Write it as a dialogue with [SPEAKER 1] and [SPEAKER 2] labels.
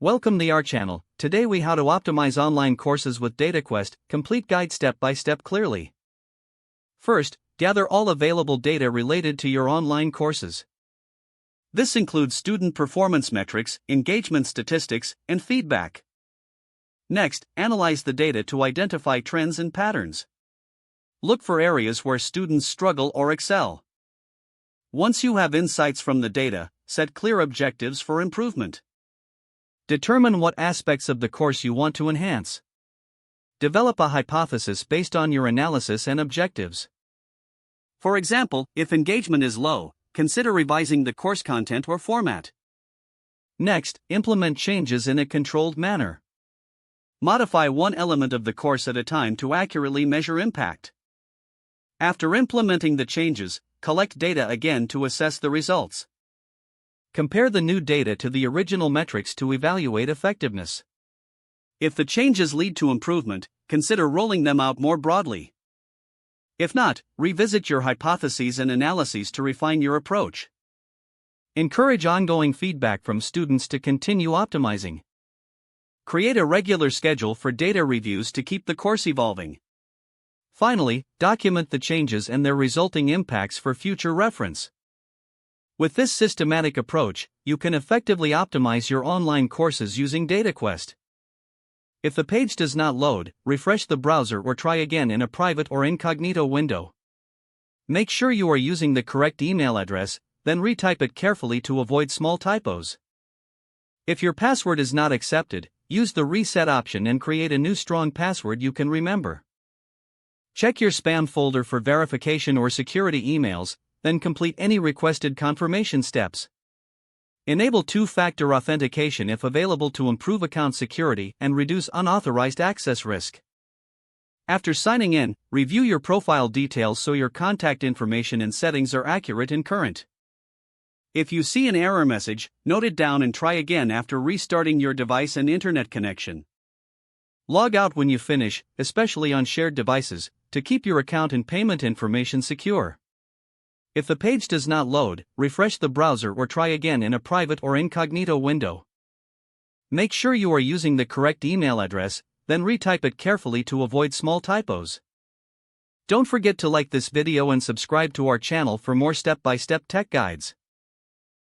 [SPEAKER 1] Welcome to our channel. Today we how to optimize online courses with Dataquest, complete guide step by step clearly. First, gather all available data related to your online courses. This includes student performance metrics, engagement statistics, and feedback. Next, analyze the data to identify trends and patterns. Look for areas where students struggle or excel. Once you have insights from the data, set clear objectives for improvement. Determine what aspects of the course you want to enhance. Develop a hypothesis based on your analysis and objectives. For example, if engagement is low, consider revising the course content or format. Next, implement changes in a controlled manner. Modify one element of the course at a time to accurately measure impact. After implementing the changes, collect data again to assess the results. Compare the new data to the original metrics to evaluate effectiveness. If the changes lead to improvement, consider rolling them out more broadly. If not, revisit your hypotheses and analyses to refine your approach. Encourage ongoing feedback from students to continue optimizing. Create a regular schedule for data reviews to keep the course evolving. Finally, document the changes and their resulting impacts for future reference. With this systematic approach, you can effectively optimize your online courses using Dataquest. If the page does not load, refresh the browser or try again in a private or incognito window. Make sure you are using the correct email address, then retype it carefully to avoid small typos. If your password is not accepted, use the reset option and create a new strong password you can remember. Check your spam folder for verification or security emails, then complete any requested confirmation steps. Enable two-factor authentication if available to improve account security and reduce unauthorized access risk. After signing in, review your profile details so your contact information and settings are accurate and current. If you see an error message, note it down and try again after restarting your device and internet connection. Log out when you finish, especially on shared devices, to keep your account and payment information secure. If the page does not load, refresh the browser or try again in a private or incognito window. Make sure you are using the correct email address, then retype it carefully to avoid small typos. Don't forget to like this video and subscribe to our channel for more step-by-step tech guides.